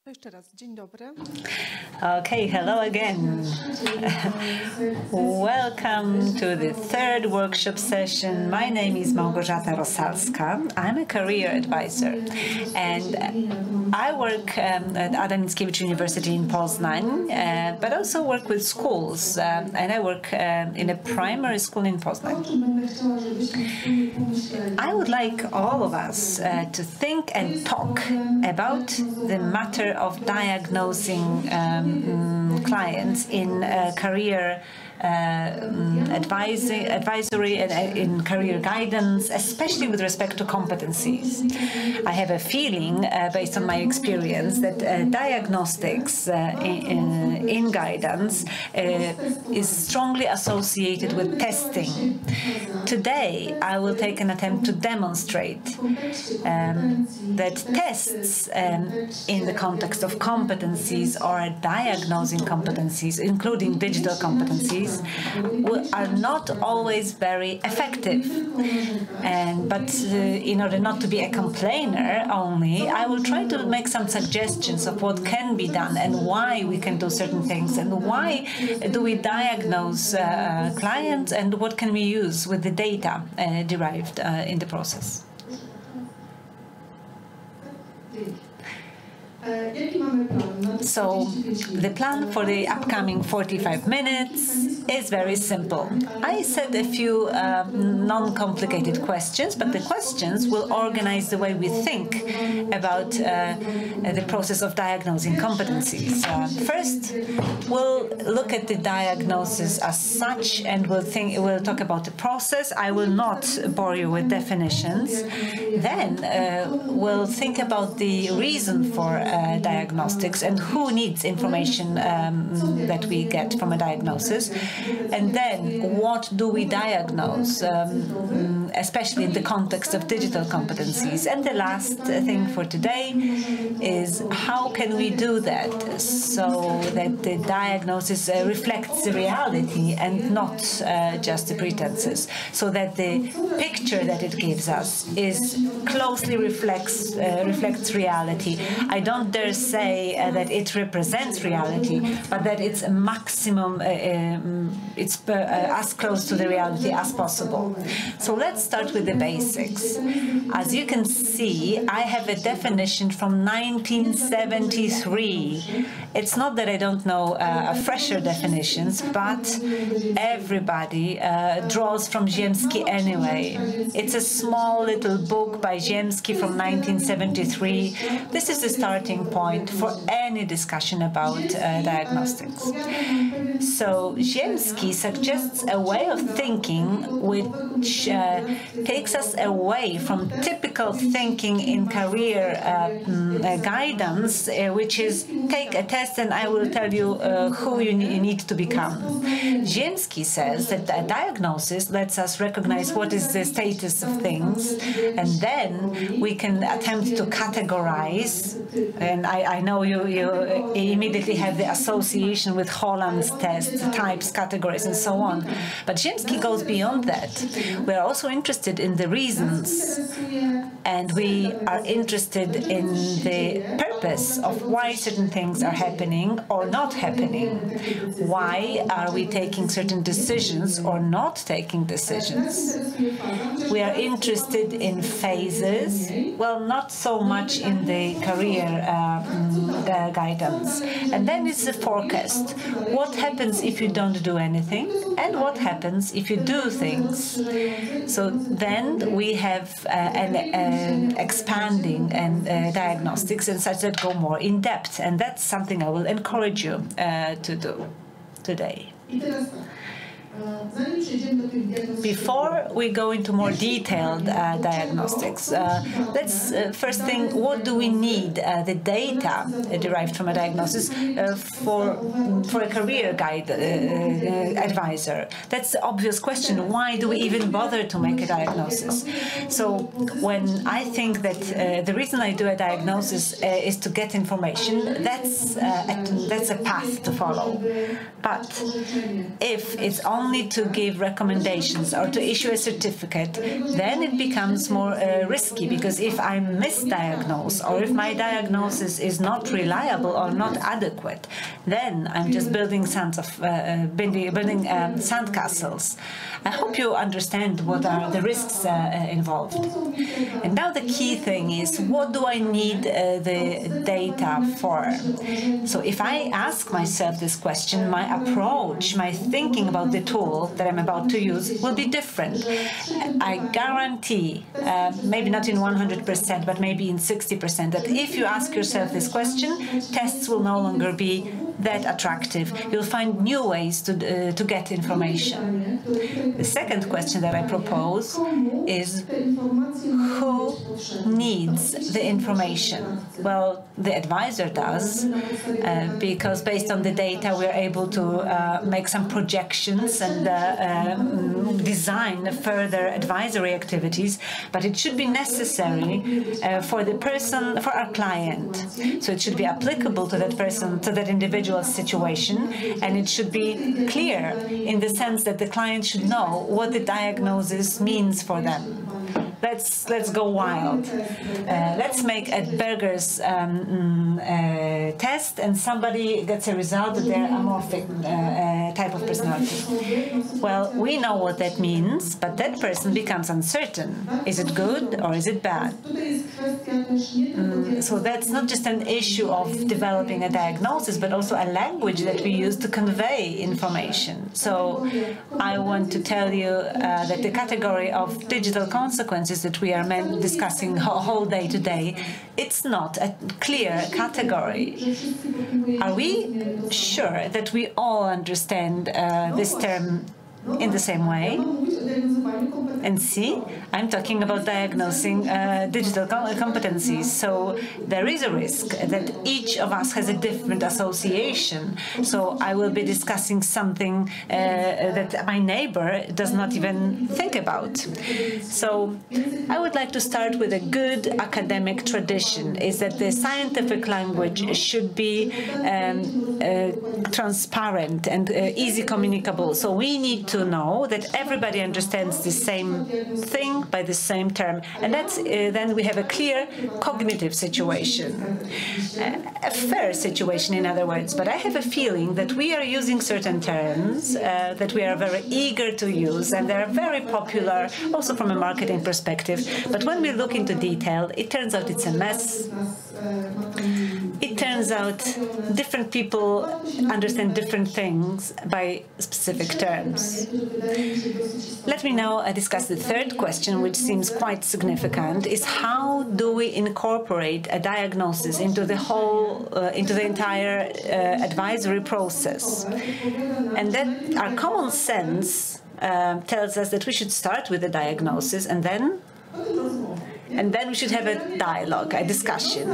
Jeszcze raz, dzień dobry. Okay, hello again. Welcome to the third workshop session. My name is Małgorzata Rosalska. I'm a career advisor and I work at Adam Mickiewicz University in Poznań, but also work with schools and I work in a primary school in Poznań. I would like all of us to think and talk about the matter of diagnosing clients in career advisory and in career guidance, especially with respect to competencies. I have a feeling, based on my experience, that diagnostics in guidance is strongly associated with testing. Today, I will take an attempt to demonstrate that tests in the context of competencies or diagnosing competencies, including digital competencies, are not always very effective. But in order not to be a complainer only, I will try to make some suggestions of what can be done and why we can do certain things and why do we diagnose clients and what can we use with the data derived in the process. So the plan for the upcoming 45 minutes is very simple. I set a few non-complicated questions, but the questions will organize the way we think about the process of diagnosing competencies. First, we'll look at the diagnosis as such, and we'll talk about the process. I will not bore you with definitions. Then we'll think about the reason for diagnostics and who needs information that we get from a diagnosis, and then what do we diagnose, especially in the context of digital competencies. And the last thing for today is how can we do that so that the diagnosis reflects the reality and not just the pretenses, so that the picture that it gives us is closely reflects reality. I don't dare say that it represents reality, but that it's a maximum, it's as close to the reality as possible. So let's start with the basics. As you can see, I have a definition from 1973. It's not that I don't know fresher definitions, but everybody draws from Ziemski anyway. It's a small little book by Ziemski from 1973. This is the starting point for any discussion about diagnostics. So Ziemski suggests a way of thinking which takes us away from typical thinking in career guidance, which is take a test and I will tell you who you need to become. Ziemski says that a diagnosis lets us recognize what is the status of things, and then we can attempt to categorize. And I know you immediately have the association with Holland's test, types, categories, and so on. But Ziemski goes beyond that. We are also interested in the reasons, and we are interested in the purpose of why certain things are happening or not happening. Why are we taking certain decisions or not taking decisions? We are interested in phases, well, not so much in the career guidance. And then it's the forecast. What happens if you don't do anything? And what happens if you do things? So then we have an expanding and diagnostics and such that go more in depth. And that's something I will encourage you to do today. Before we go into more detailed diagnostics, let's first think, what do we need the data derived from a diagnosis for a career guide advisor? That's the obvious question. Why do we even bother to make a diagnosis? So when I think that the reason I do a diagnosis is to get information, that's a path to follow. But if it's only only to give recommendations or to issue a certificate, then it becomes more risky, because if I misdiagnose or if my diagnosis is not reliable or not adequate, then I'm just building sandcastles. I hope you understand what are the risks involved. And now the key thing is, what do I need the data for? So if I ask myself this question, my approach, my thinking about the tool that I'm about to use will be different. I guarantee, maybe not in 100%, but maybe in 60%, that if you ask yourself this question, tests will no longer be that attractive. You'll find new ways to get information. The second question that I propose is, who needs the information? Well, the advisor does, because based on the data we're able to make some projections and design further advisory activities, but it should be necessary for the person, for our client. So it should be applicable to that person, to that individual situation, and it should be clear in the sense that the client should know what the diagnosis means for them. Let's go wild. Let's make a Berger's test, and somebody gets a result that they're amorphic type of personality. Well, we know what that means, but that person becomes uncertain. Is it good or is it bad? So that's not just an issue of developing a diagnosis, but also a language that we use to convey information. So I want to tell you that the category of digital consequences that we are discussing whole day today, it's not a clear category. Are we sure that we all understand this term in the same way? And see, I'm talking about diagnosing digital competencies. So there is a risk that each of us has a different association. So I will be discussing something that my neighbor does not even think about. So I would like to start with a good academic tradition, is that the scientific language should be transparent and easy communicable. So we need to know that everybody understands the same thing by the same term, and that's then we have a clear cognitive situation, a fair situation, in other words. But I have a feeling that we are using certain terms that we are very eager to use, and they are very popular also from a marketing perspective. But when we look into detail, it turns out it's a mess. It turns out different people understand different things by specific terms. Let me now discuss the third question, which seems quite significant, is how do we incorporate a diagnosis into the whole, into the entire advisory process? And that our common sense tells us that we should start with the diagnosis, and then we should have a dialogue, a discussion.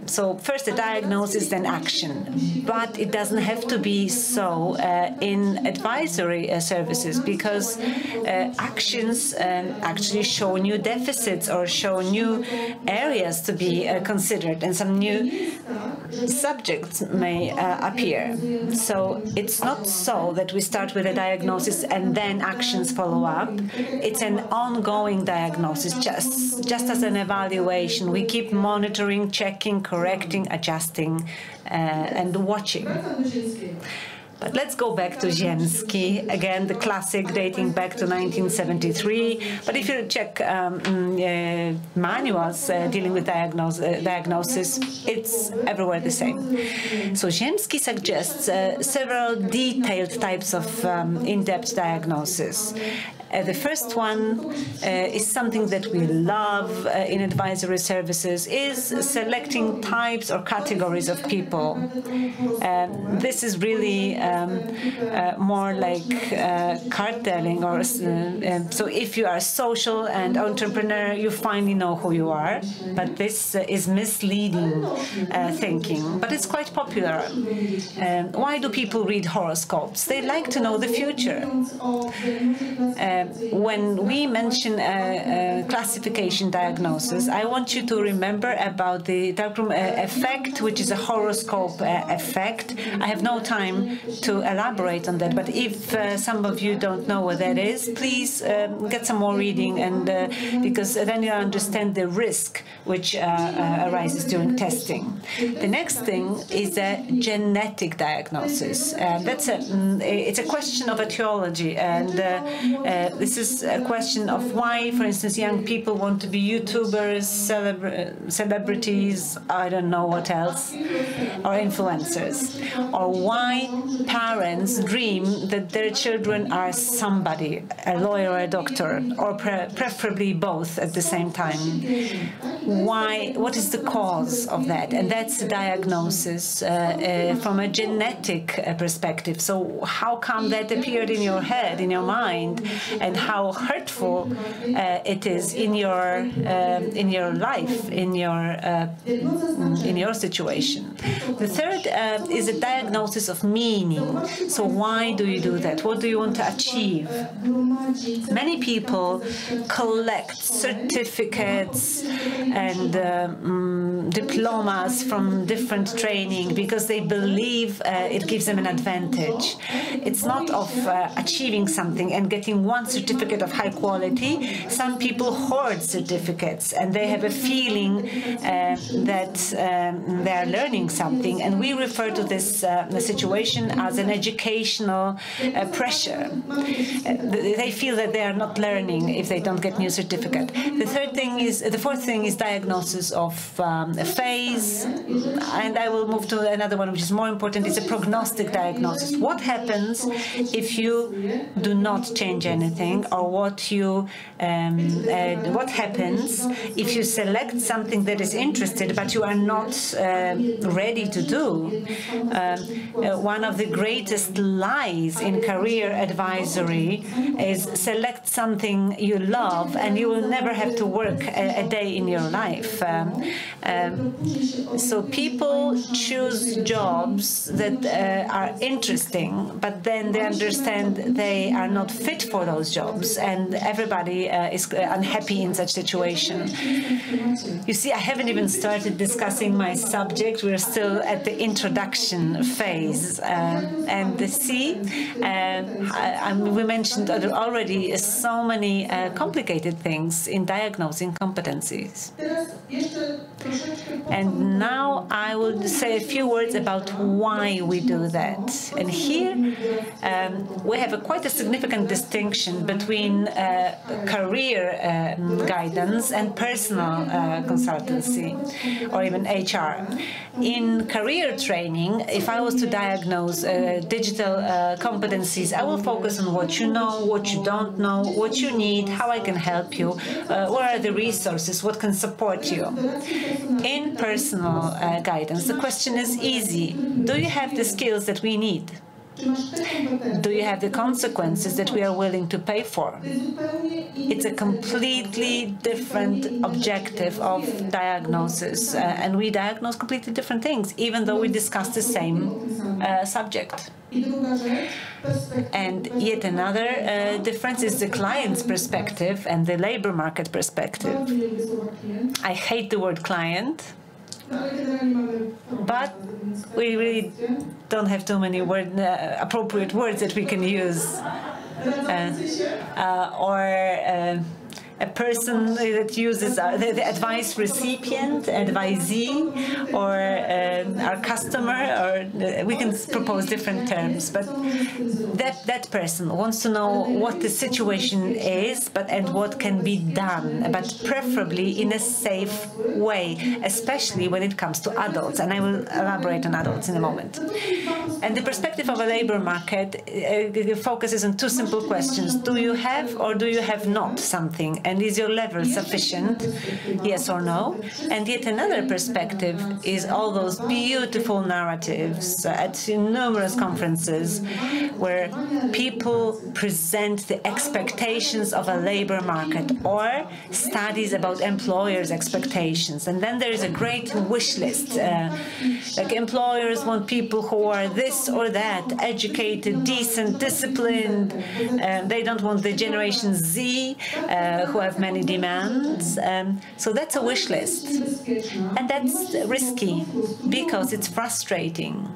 So first a diagnosis, then action. But it doesn't have to be so in advisory services, because actions actually show new deficits or show new areas to be considered, and some new subjects may appear. So it's not so that we start with a diagnosis and then actions follow up. It's an ongoing diagnosis, just as an evaluation. We keep monitoring, checking, correcting, adjusting, and watching. But let's go back to Ziemski, again, the classic dating back to 1973. But if you check manuals dealing with diagnosis, it's everywhere the same. So Ziemski suggests several detailed types of in-depth diagnosis. The first one is something that we love in advisory services, is selecting types or categories of people. This is really more like cartelling, or so if you are social and entrepreneur, you finally know who you are, but this is misleading thinking, but it's quite popular. Why do people read horoscopes? They like to know the future. When we mention classification diagnosis, I want you to remember about the darkroom effect, which is a horoscope effect. I have no time to elaborate on that, but if some of you don't know what that is, please get some more reading, and because then you understand the risk which arises during testing. The next thing is a genetic diagnosis. It's a question of etiology, and this is a question of why, for instance, young people want to be YouTubers, celebrities, I don't know what else, or influencers, or why parents dream that their children are somebody, a lawyer or a doctor, or preferably both at the same time. Why? What is the cause of that? And that's the diagnosis from a genetic perspective. So how come that appeared in your head, in your mind, and how hurtful it is in your life, in your situation. The third is a diagnosis of meaning. So why do you do that? What do you want to achieve? Many people collect certificates and diplomas from different training because they believe it gives them an advantage. It's not of achieving something and getting one certificate of high quality. Some people hoard certificates and they have a feeling that they are learning something, and we refer to this situation as an educational pressure. They feel that they are not learning if they don't get new certificate. The fourth thing is diagnosis of a phase, and I will move to another one which is more important. It's a prognostic diagnosis. What happens if you do not change anything, or what happens if you select something that is interested but you are not ready to do? One of the greatest lies in career advisory is select something you love and you will never have to work a day in your life. So people choose jobs that are interesting, but then they understand they are not fit for those jobs, and everybody is unhappy in such situation. You see, I haven't even started discussing my subject. We're still at the introduction phase. And we mentioned already so many complicated things in diagnosing competencies. And now I will say a few words about why we do that. And here we have quite a significant distinction between career guidance and personal consultancy, or even HR. In career training, if I was to diagnose digital competencies, I will focus on what you know, what you don't know, what you need, how I can help you, what are the resources, what can support you. In personal guidance, the question is easy. Do you have the skills that we need? Do you have the consequences that we are willing to pay for? It's a completely different objective of diagnosis, and we diagnose completely different things, even though we discuss the same subject. And yet another difference is the client's perspective and the labor market perspective. I hate the word client, but we really don't have too many appropriate words that we can use. A person that uses the advice recipient, advisee, or our customer, or we can propose different terms. But that person wants to know what the situation is, and what can be done, but preferably in a safe way, especially when it comes to adults. And I will elaborate on adults in a moment. And the perspective of a labor market focuses on two simple questions: do you have or do you have not something? And is your level sufficient? Yes or no? And yet another perspective is all those beautiful narratives at numerous conferences where people present the expectations of a labor market or studies about employers' expectations. And then there is a great wish list. Like employers want people who are this or that, educated, decent, disciplined. They don't want the Generation Z who have many demands. So that's a wish list. And that's risky because it's frustrating.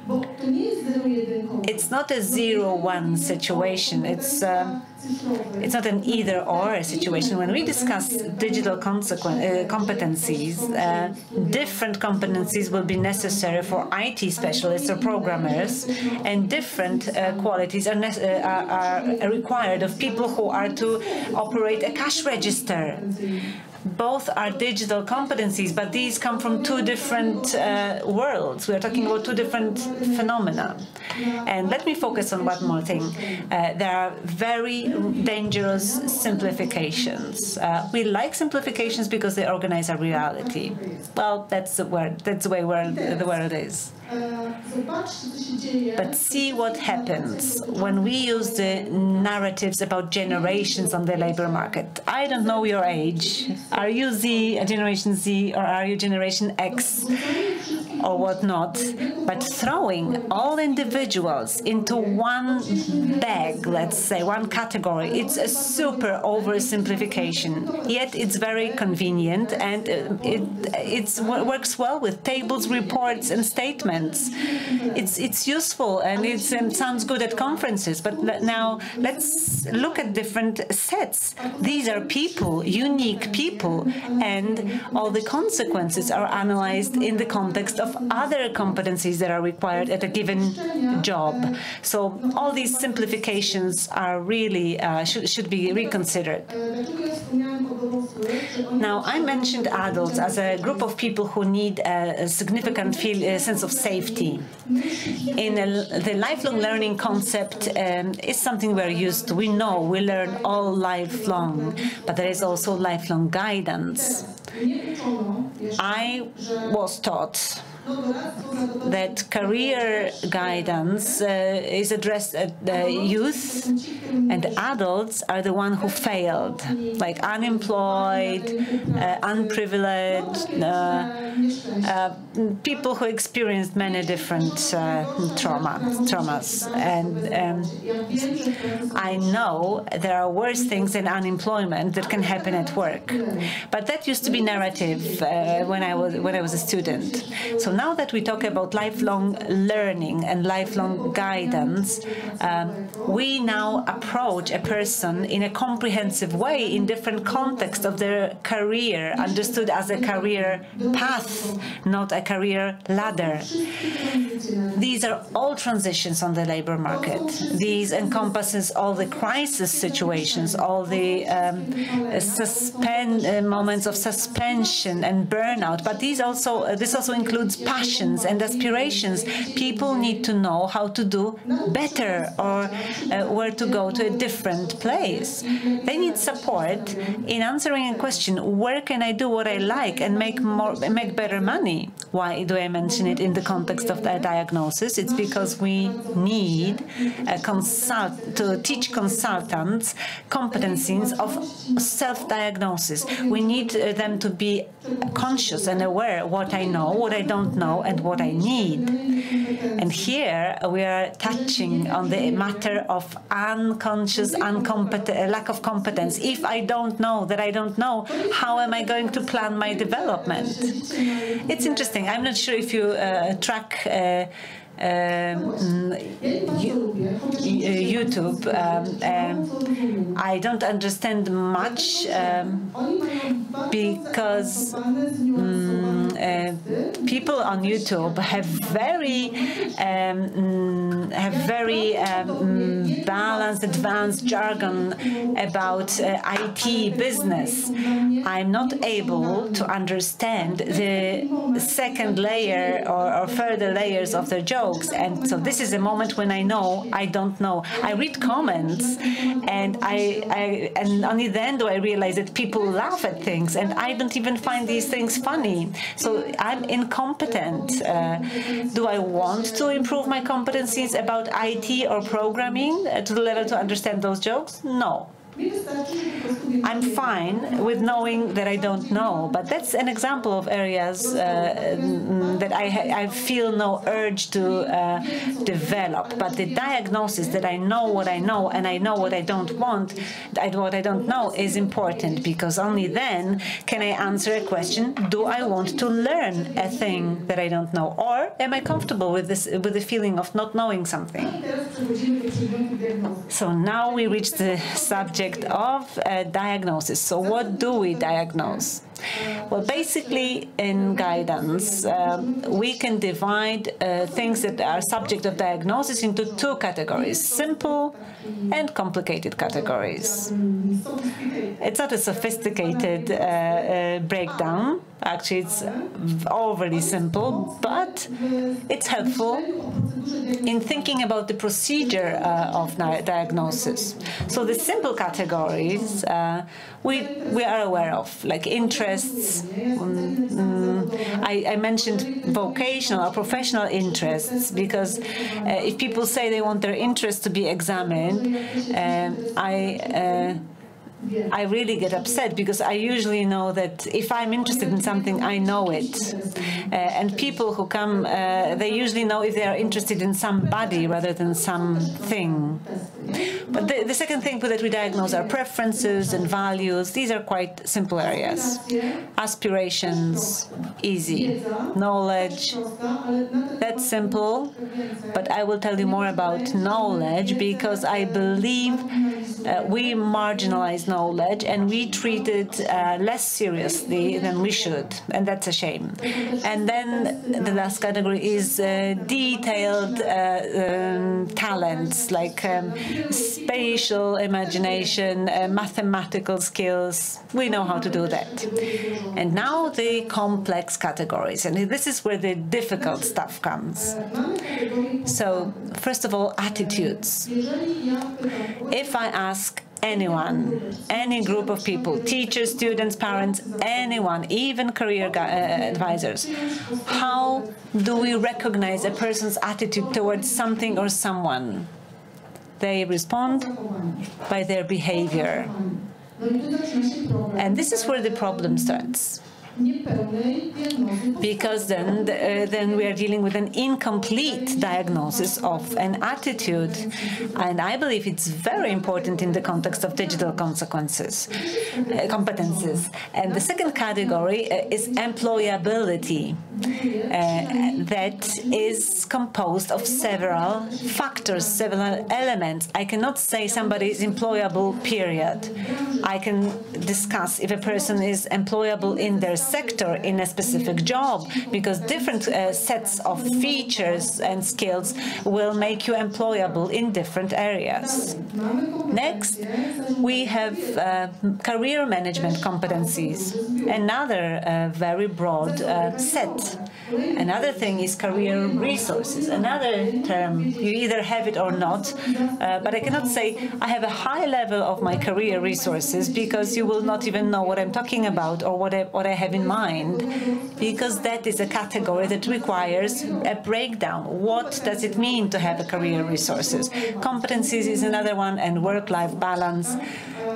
It's not a 0-1 situation. It's not an either-or situation. When we discuss digital competencies, different competencies will be necessary for IT specialists or programmers, and different qualities are required of people who are to operate a cash register. Both are digital competencies, but these come from two different worlds. We are talking about two different phenomena. And let me focus on one more thing. There are very dangerous simplifications. We like simplifications because they organize our reality. Well, that's the way the world is. But see what happens when we use the narratives about generations on the labor market. I don't know your age. Are you Generation Z, or are you Generation X, or whatnot? But throwing all individuals into one bag, let's say, one category, it's a super oversimplification. Yet it's very convenient, and it works well with tables, reports, and statements. It's useful, and it sounds good at conferences. But now let's look at different sets. These are people, unique people, and all the consequences are analyzed in the context of other competencies that are required at a given job. So all these simplifications are really should be reconsidered. Now, I mentioned adults as a group of people who need a significant sense of safety. The lifelong learning concept is something we're used to. We know we learn all lifelong, but there is also lifelong guidance. I was taught that career guidance is addressed at youth, and adults are the ones who failed, like unemployed, unprivileged, people who experienced many different traumas. And I know there are worse things than unemployment that can happen at work. But that used to be narrative when I was a student. So now that we talk about lifelong learning and lifelong guidance, we now approach a person in a comprehensive way in different contexts of their career, understood as a career path, not a career ladder. These are all transitions on the labor market. These encompasses all the crisis situations, all the moments of suspension and burnout. But this also includes passions and aspirations. People need to know how to do better, or where to go to a different place. They need support in answering a question: where can I do what I like and make better money? Why do I mention it in the context of the diagnosis? It's because we need to teach consultants competencies of self-diagnosis. We need them to be conscious and aware what I know, what I don't know, and what I need. And here we are touching on the matter of unconscious lack of competence. If I don't know that I don't know, how am I going to plan my development? It's interesting. I'm not sure if you track YouTube. I don't understand much because people on YouTube have very balanced, advanced jargon about IT business. I'm not able to understand the second layer or further layers of their jokes. And so this is a moment when I know I don't know. I read comments, and and only then do I realize that people laugh at things, and I don't even find these things funny. So I'm incompetent. Do I want to improve my competencies about IT or programming to the level to understand those jokes? No. I'm fine with knowing that I don't know, but that's an example of areas that I feel no urge to develop. But the diagnosis that I know what I know and I know what I don't want, what I don't know, is important, because only then can I answer a question: do I want to learn a thing that I don't know, or am I comfortable with this, with the feeling of not knowing something? So now we reach the subject of diagnosis. So what do we diagnose? Well, basically, in guidance, we can divide things that are subject of diagnosis into two categories: simple and complicated categories. It's not a sophisticated breakdown. Actually, it's overly simple, but it's helpful in thinking about the procedure of diagnosis. So the simple categories we are aware of, like interests. I mentioned vocational or professional interests, because if people say they want their interests to be examined, I really get upset, because I usually know that if I'm interested in something, I know it. And people who come, they usually know if they are interested in somebody rather than something. But the second thing that we diagnose are preferences and values. These are quite simple areas. Aspirations, easy. Knowledge, that's simple. But I will tell you more about knowledge, because I believe we marginalize knowledge and we treat it less seriously than we should, and that's a shame. And then the last category is detailed talents, like spatial imagination, mathematical skills. We know how to do that. And now the complex categories, and this is where the difficult stuff comes. So, first of all, attitudes. If I ask anyone, any group of people, teachers, students, parents, anyone, even career advisors, how do we recognize a person's attitude towards something or someone? They respond by their behavior. And this is where the problem starts, because then we are dealing with an incomplete diagnosis of an attitude, and I believe it's very important in the context of digital competences. And the second category is employability. That is composed of several factors, several elements. I cannot say somebody is employable, period. I can discuss if a person is employable in their sector, in a specific job, because different sets of features and skills will make you employable in different areas. Next, we have career management competencies, another very broad set. Another thing is career resources, another term. You either have it or not, but I cannot say I have a high level of my career resources, because you will not even know what I'm talking about or what I have in mind, because that is a category that requires a breakdown. What does it mean to have a career resources? Competencies is another one, and work-life balance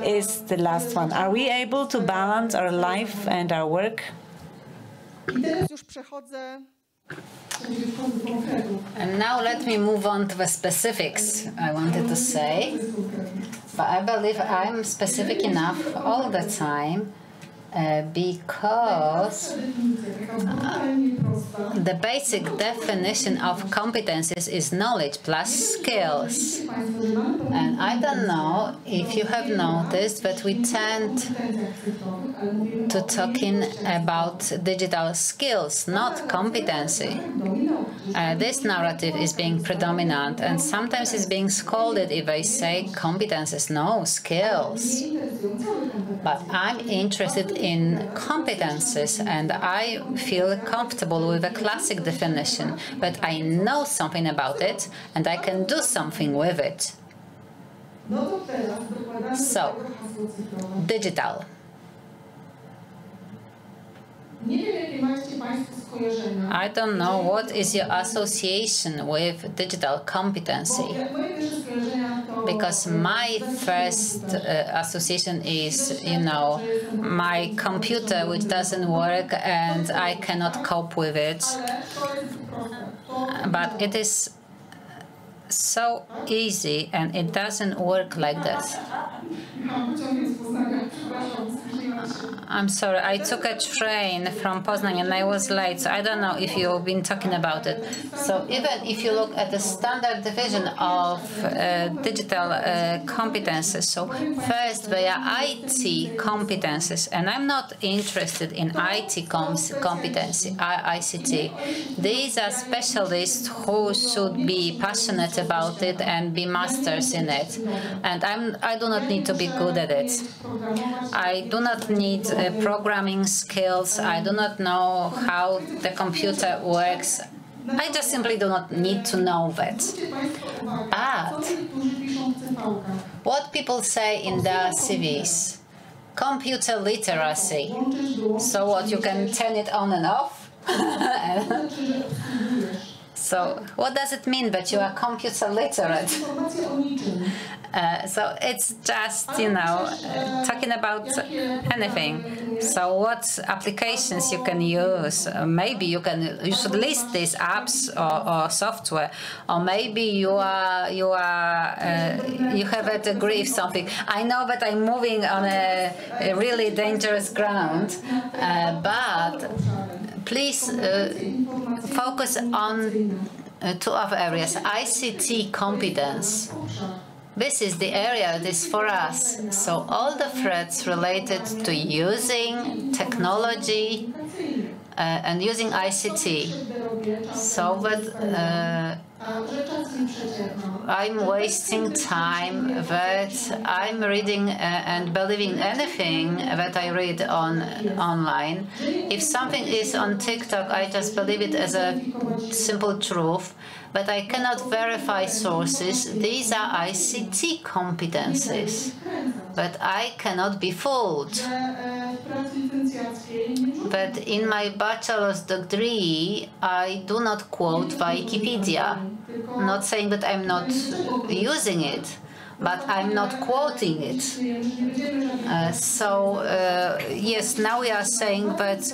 is the last one. Are we able to balance our life and our work? And now let me move on to the specifics I wanted to say. But I believe I'm specific enough all the time, because the basic definition of competences is knowledge plus skills. And I don't know if you have noticed that we tend to talking about digital skills, not competency. This narrative is being predominant, and sometimes it's being scolded if I say competences, no, skills. But I'm interested in competences, and I feel comfortable with a classic definition, but I know something about it, and I can do something with it. So, digital. I don't know what is your association with digital competency, because my first association is, my computer which doesn't work and I cannot cope with it. But it is so easy and it doesn't work like that. I'm sorry, I took a train from Poznań and I was late, so I don't know if you've been talking about it. So even if you look at the standard division of digital competences, so first they are IT competences, and I'm not interested in IT competency, ICT. These are specialists who should be passionate about it and be masters in it. And I do not need to be good at it. I do not need programming skills. I do not know how the computer works. I just simply do not need to know that. But what people say in their CVs, computer literacy. So what, you can turn it on and off? So what does it mean that you are computer literate? So it's just, talking about anything. So what applications you can use? Maybe you should list these apps or software, or maybe you have a degree of something. I know that I'm moving on a really dangerous ground, but please focus on two other areas. ICT competence. This is the area that is for us. So all the threats related to using technology and using ICT, so that I'm wasting time, that I'm reading and believing anything that I read online. If something is on TikTok, I just believe it as a simple truth, but I cannot verify sources. These are ICT competencies, but I cannot be fooled. But in my bachelor's degree, I do not quote Wikipedia. Not saying that I'm not using it, but I'm not quoting it. Yes, now we are saying that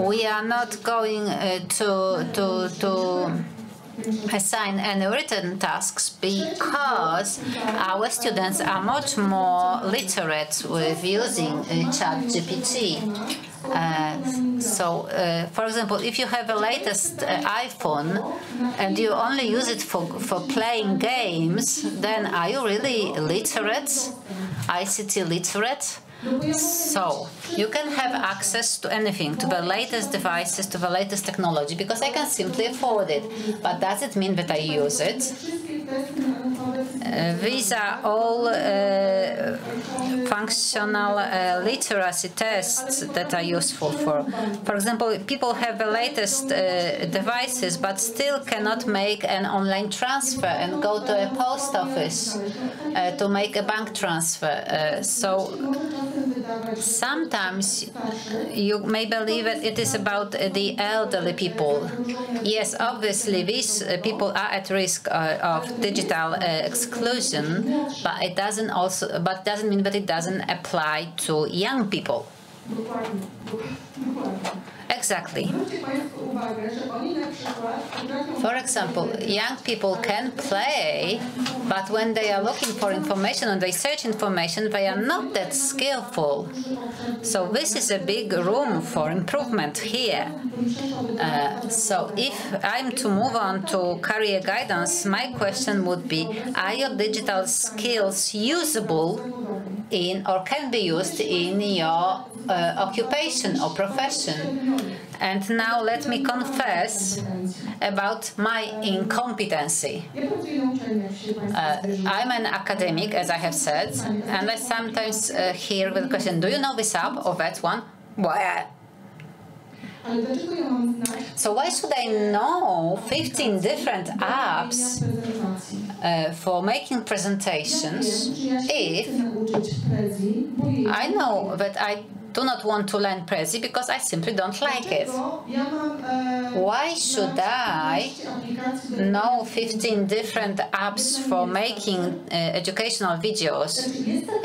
we are not going to assign any written tasks because our students are much more literate with using ChatGPT. For example, if you have the latest iPhone and you only use it for playing games, then are you really literate, ICT literate? So you can have access to anything, to the latest devices, to the latest technology, because I can simply afford it. But does it mean that I use it? These are all functional literacy tests that are useful for example, people have the latest devices but still cannot make an online transfer and go to a post office to make a bank transfer. So sometimes you may believe that it is about the elderly people. Yes, obviously these people are at risk of digital exclusion, but it doesn't mean that it doesn't apply to young people. Exactly. For example, young people can play, but when they are looking for information and they search information, they are not that skillful. So this is a big room for improvement here. So if I'm to move on to career guidance, my question would be, are your digital skills usable in or can be used in your occupation or profession? And now let me confess about my incompetency. I'm an academic, as I have said, and I sometimes hear the question, do you know this app or that one? Well, so why should I know 15 different apps for making presentations if I know that I do not want to learn Prezi because I simply don't like it. Why should I know 15 different apps for making educational videos?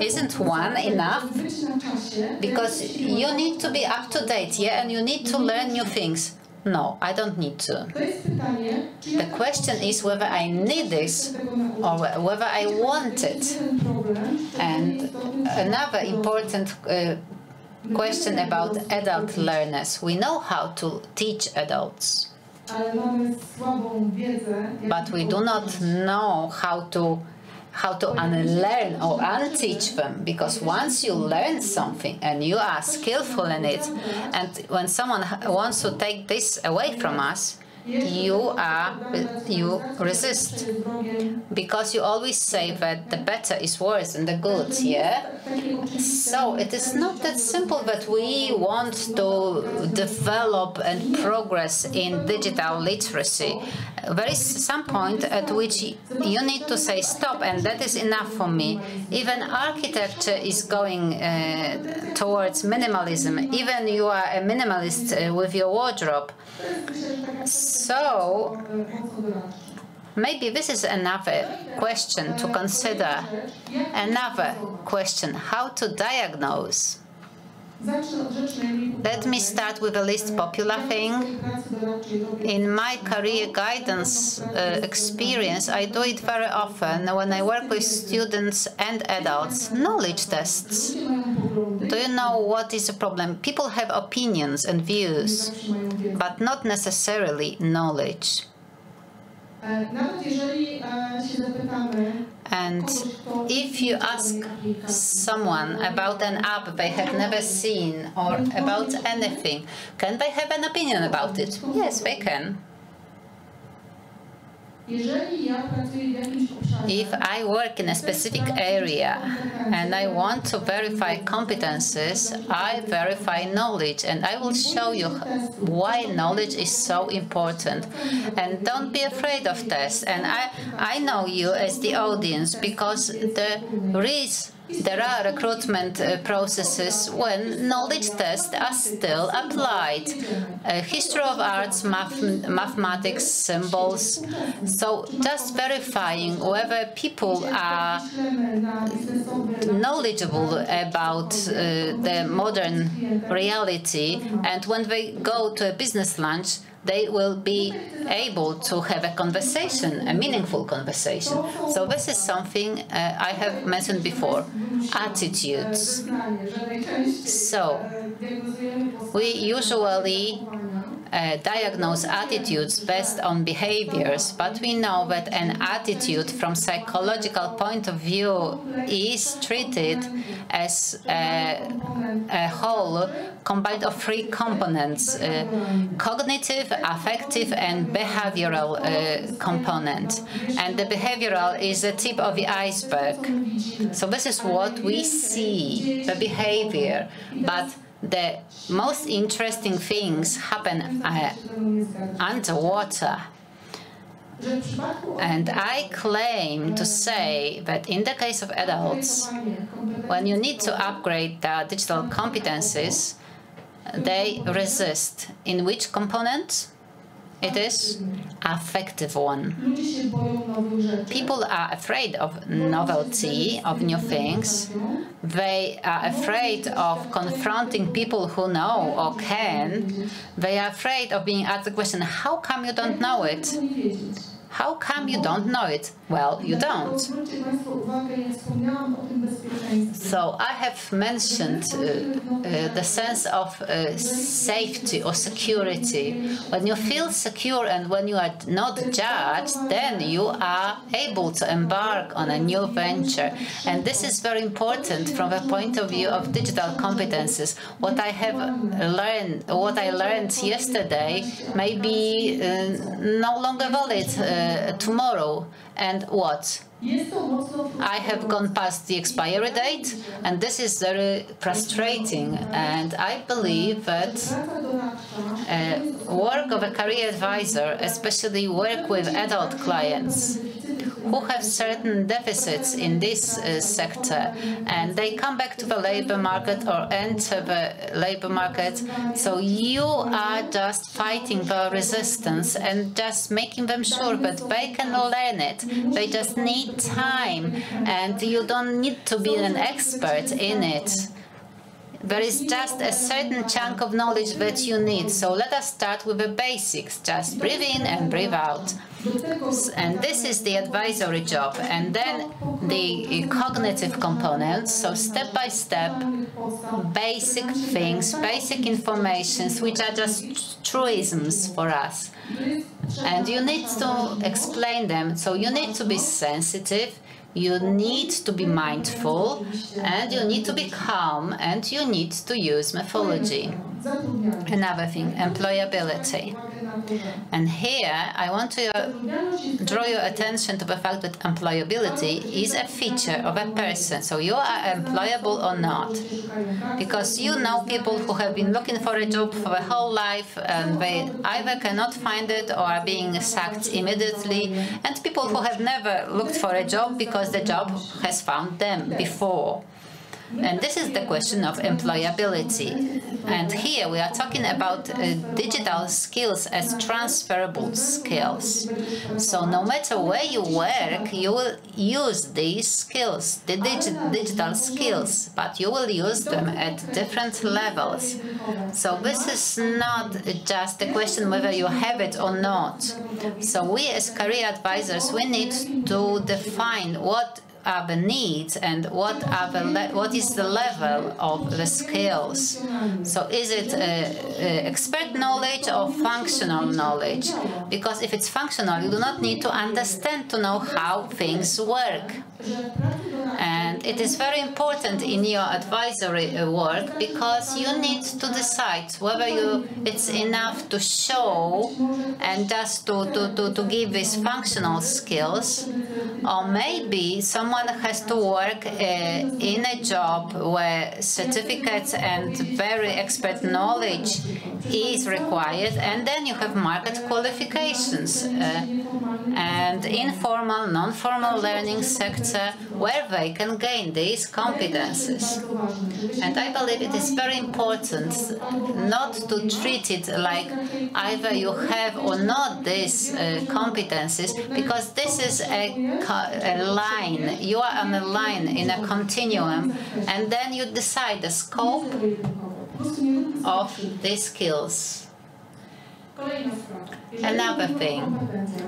Isn't one enough? Because you need to be up to date, yeah, and you need to learn new things. No, I don't need to. The question is whether I need this or whether I want it. And another important question about adult learners. We know how to teach adults, but we do not know how to unlearn or unteach them, because once you learn something and you are skillful in it, and when someone wants to take this away from us, you resist, because you always say that the better is worse than the good, yeah? So it is not that simple that we want to develop and progress in digital literacy. There is some point at which you need to say stop, and that is enough for me. Even architecture is going towards minimalism. Even you are a minimalist with your wardrobe. So maybe this is another question to consider. Another question, how to diagnose. Let me start with the least popular thing. In my career guidance experience, I do it very often when I work with students and adults. Knowledge tests. Do you know what is the problem? People have opinions and views, but not necessarily knowledge. And if you ask someone about an app they have never seen or about anything, can they have an opinion about it? Yes, they can. If I work in a specific area and I want to verify competences, I verify knowledge, and I will show you why knowledge is so important. And don't be afraid of tests. And I know you as the audience, because there are recruitment processes when knowledge tests are still applied. History of arts, mathematics, symbols. So just verifying whether people are knowledgeable about the modern reality, and when they go to a business lunch, they will be able to have a conversation, a meaningful conversation. So this is something I have mentioned before, attitudes. So we usually diagnose attitudes based on behaviors, but we know that an attitude from psychological point of view is treated as a whole combined of three components: cognitive, affective, and behavioral component. And the behavioral is the tip of the iceberg. So this is what we see, the behavior. But the most interesting things happen underwater. And I claim to say that in the case of adults, when you need to upgrade their digital competencies, they resist. In which component? It is affective one. People are afraid of novelty, of new things. They are afraid of confronting people who know or can. They are afraid of being asked the question, how come you don't know it? How come you don't know it? Well, you don't. So I have mentioned the sense of safety or security. When you feel secure and when you are not judged, then you are able to embark on a new venture. And this is very important from the point of view of digital competences. What I have learned, what I learned yesterday may be no longer valid tomorrow. And what? I have gone past the expiry date, and this is very frustrating. And I believe that work of a career advisor, especially work with adult clients, who have certain deficits in this sector, and they come back to the labor market or enter the labor market. So you are just fighting the resistance and just making them sure that they can learn it. They just need time, and you don't need to be an expert in it. There is just a certain chunk of knowledge that you need. So let us start with the basics. Just breathe in and breathe out. And this is the advisory job. And then the cognitive components. So step by step, basic things, basic informations, which are just truisms for us. And you need to explain them. So you need to be sensitive. You need to be mindful, and you need to be calm, and you need to use methodology. Another thing, employability. And here I want to draw your attention to the fact that employability is a feature of a person. So you are employable or not. Because you know people who have been looking for a job for their whole life, and they either cannot find it or are being sacked immediately, and people who have never looked for a job because the job has found them before. And this is the question of employability. And here we are talking about digital skills as transferable skills. So no matter where you work, you will use these skills, the digital skills, but you will use them at different levels. So this is not just a question whether you have it or not. So we as career advisors, we need to define what are the needs and what is the level of the skills. So is it expert knowledge or functional knowledge? Because if it's functional, you do not need to understand to know how things work. And it is very important in your advisory work, because you need to decide whether it's enough to show and just to give these functional skills, or maybe someone has to work in a job where certificates and very expert knowledge is required, and then you have market qualifications and informal, non-formal learning sector where they can gain these competences. And I believe it is very important not to treat it like either you have or not these competences, because this is a line. You are on a line in a continuum, and then you decide the scope of these skills. Another thing,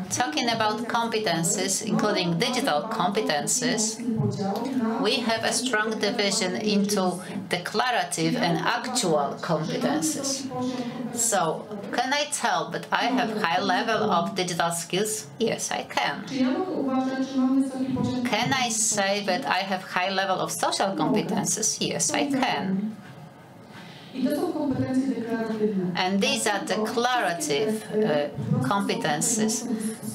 talking about competences, including digital competences, we have a strong division into declarative and actual competences. So, can I tell that I have high level of digital skills? Yes, I can. Can I say that I have high level of social competences? Yes, I can. And these are declarative competences.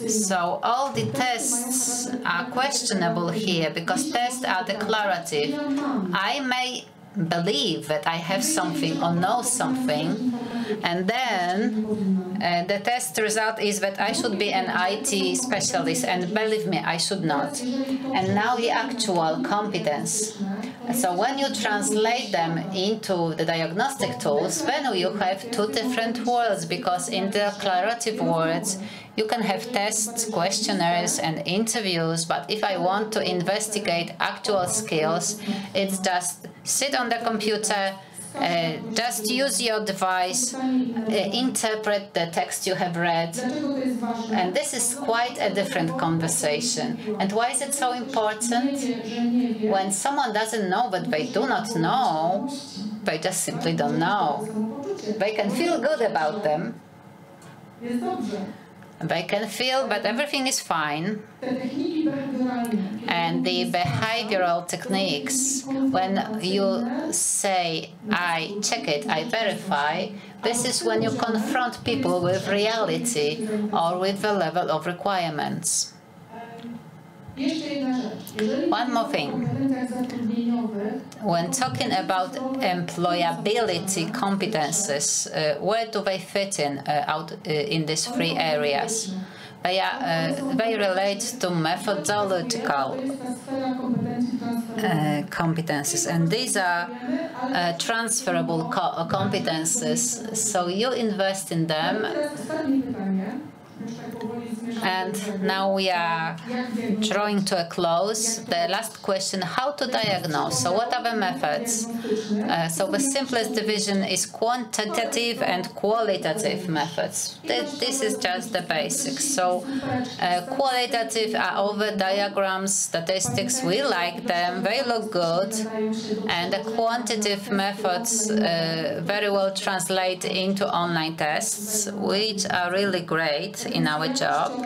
So all the tests are questionable here, because tests are declarative. I may believe that I have something or know something, and then the test result is that I should be an IT specialist, and believe me, I should not. And now the actual competence. So when you translate them into the diagnostic tools, then you have two different worlds, because in the declarative words, you can have tests, questionnaires, and interviews, but if I want to investigate actual skills, it's just sit on the computer, just use your device, interpret the text you have read, and this is quite a different conversation. And why is it so important? When someone doesn't know what they do not know, they just simply don't know. They can feel good about them. They can feel that everything is fine. And the behavioral techniques, when you say, I check it, I verify, this is when you confront people with reality or with the level of requirements. One more thing. When talking about employability competences, where do they fit in in these three areas? They relate to methodological competences, and these are transferable competences, so you invest in them. And now we are drawing to a close. The last question, how to diagnose? So what are the methods? So the simplest division is quantitative and qualitative methods. This is just the basics. So qualitative are all the diagrams, statistics, we like them, they look good. And the quantitative methods very well translate into online tests, which are really great in our job.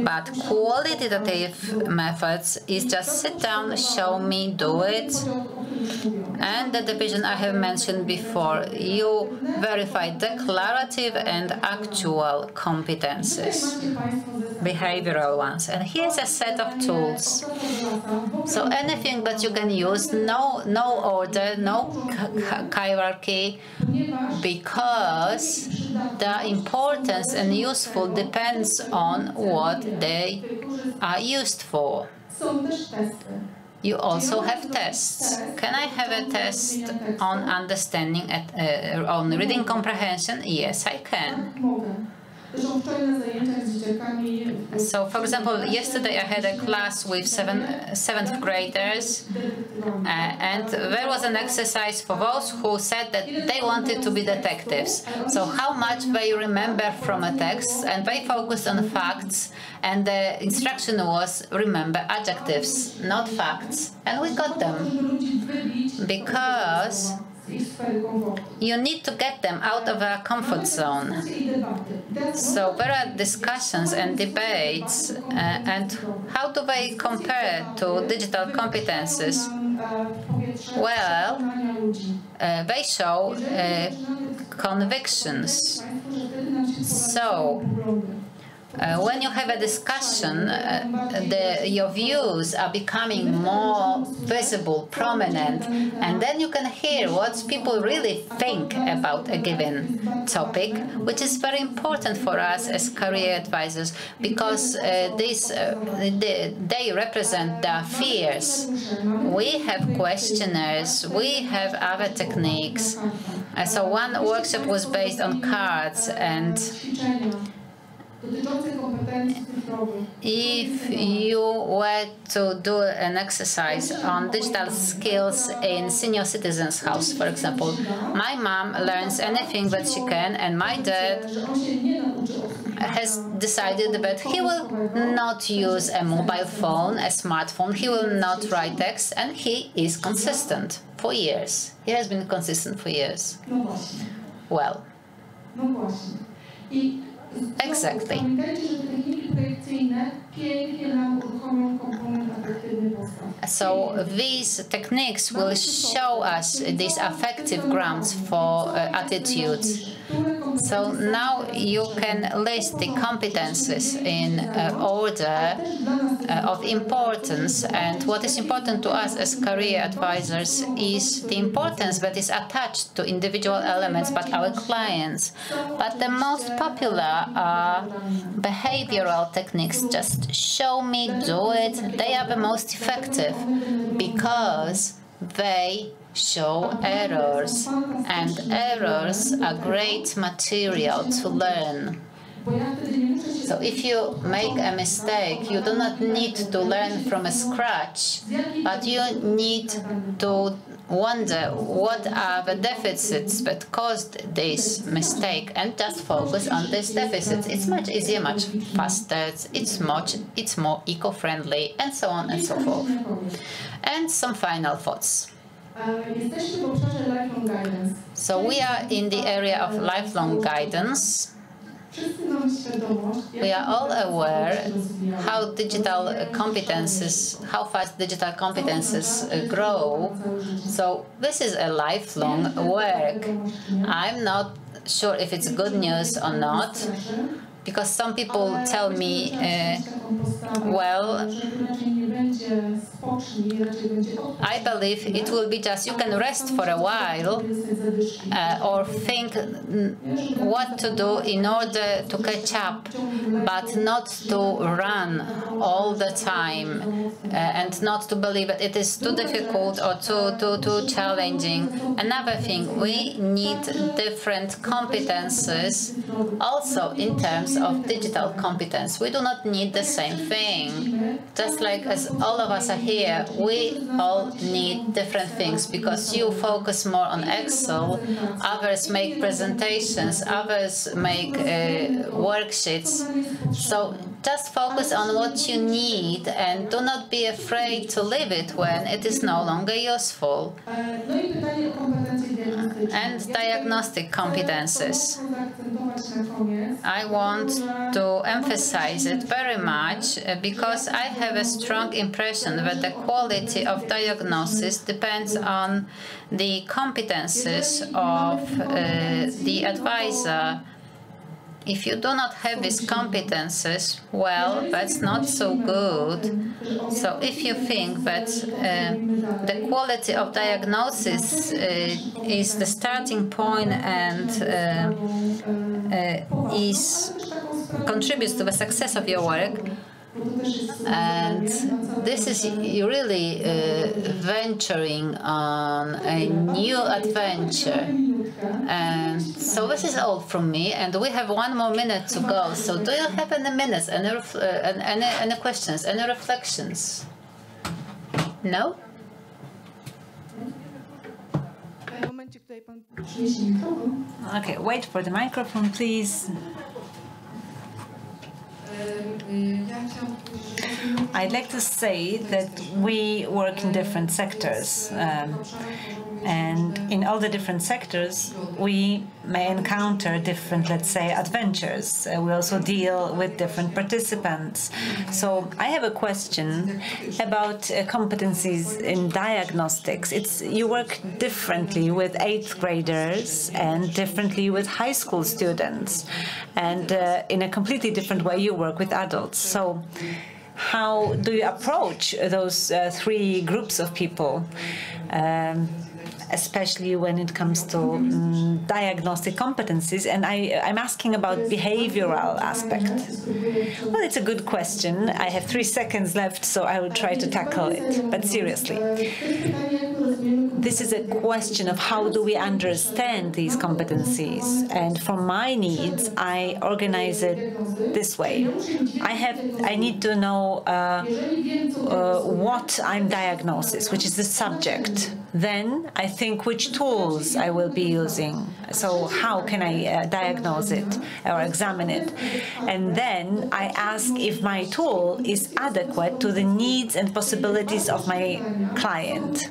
But qualitative methods is just sit down, show me, do it. And the division I have mentioned before, you verify declarative and actual competences, behavioral ones. And here's a set of tools. So anything that you can use, no order, no hierarchy, because the importance and useful depends on what they are used for. You also have tests. Can I have a test on understanding, on reading comprehension? Yes, I can. So, for example, yesterday I had a class with seventh graders, and there was an exercise for those who said that they wanted to be detectives. So how much they remember from a text, and they focused on facts, and the instruction was remember adjectives, not facts. And we got them, because you need to get them out of their comfort zone. So there are discussions and debates, and how do they compare to digital competences? Well, they show convictions. So when you have a discussion, your views are becoming more visible, prominent, and then you can hear what people really think about a given topic, which is very important for us as career advisors, because they represent their fears. We have questionnaires, we have other techniques. So one workshop was based on cards, and if you were to do an exercise on digital skills in senior citizens' house, for example, my mom learns anything that she can, and my dad has decided that he will not use a mobile phone, a smartphone, he will not write text, and he is consistent for years. He has been consistent for years. Well, exactly. So these techniques will show us these affective grounds for attitudes. So now you can list the competences in order of importance, and what is important to us as career advisors is the importance that is attached to individual elements but our clients. But the most popular are behavioral techniques. Just show me, do it. They are the most effective because they show errors, and errors are great material to learn. So if you make a mistake, you do not need to learn from scratch, but you need to wonder what are the deficits that caused this mistake and just focus on these deficits. It's much easier, much faster, it's more eco-friendly, and so on and so forth. And some final thoughts. So we are in the area of lifelong guidance. We are all aware how digital competences, how fast digital competences grow. So this is a lifelong work. I'm not sure if it's good news or not, because some people tell me, well, I believe it will be just you can rest for a while or think what to do in order to catch up, but not to run all the time and not to believe that it is too difficult or too challenging. Another thing, we need different competences also in terms of digital competence. We do not need the same thing. Just like as all of us are here, we all need different things because you focus more on Excel, others make presentations, others make worksheets. So just focus on what you need and do not be afraid to leave it when it is no longer useful. And diagnostic competences. I want to emphasize it very much because I have a strong impression that the quality of diagnosis depends on the competences of the advisor. If you do not have these competences, well, that's not so good. So if you think that the quality of diagnosis is the starting point and contributes to the success of your work, and this is really venturing on a new adventure. And so this is all from me, and we have 1 more minute to go. So do you have any minutes, any questions, any reflections? No? Okay, wait for the microphone, please. I'd like to say that we work in different sectors, and in all the different sectors, we may encounter different, let's say, adventures. We also deal with different participants. So I have a question about competencies in diagnostics. You work differently with 8th graders and differently with high school students, and in a completely different way you work with adults. So how do you approach those 3 groups of people? Especially when it comes to diagnostic competencies, and I'm asking about behavioral aspect. Well, it's a good question. I have 3 seconds left, so I will try to tackle it. But seriously, this is a question of how do we understand these competencies, and for my needs, I organize it this way. I need to know what I'm diagnosis, which is the subject. Then I think which tools I will be using. So how can I diagnose it or examine it? And then I ask if my tool is adequate to the needs and possibilities of my client.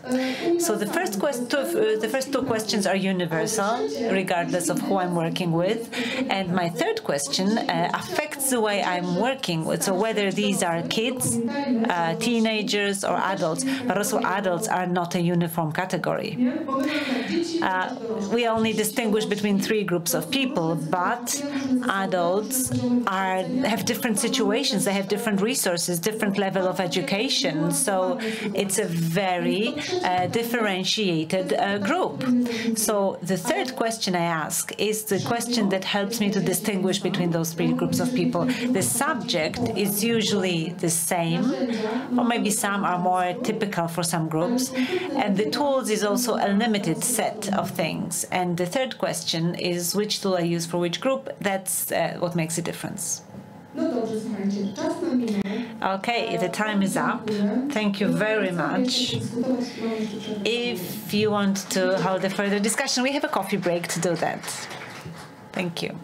So the first 2 questions are universal, regardless of who I'm working with. And my 3rd question affects the way I'm working with. So whether these are kids, teenagers, or adults, but also adults are not a uniform category. We only distinguish between 3 groups of people, but adults have different situations, they have different resources, different level of education, so it's a very differentiated group. So the 3rd question I ask is the question that helps me to distinguish between those 3 groups of people. The subject is usually the same, or maybe some are more typical for some groups, and the tools is also a limited set of things. And the 3rd question is which tool I use for which group. That's what makes a difference. Okay, the time is up. Thank you very much. If you want to hold a further discussion, we have a coffee break to do that. Thank you.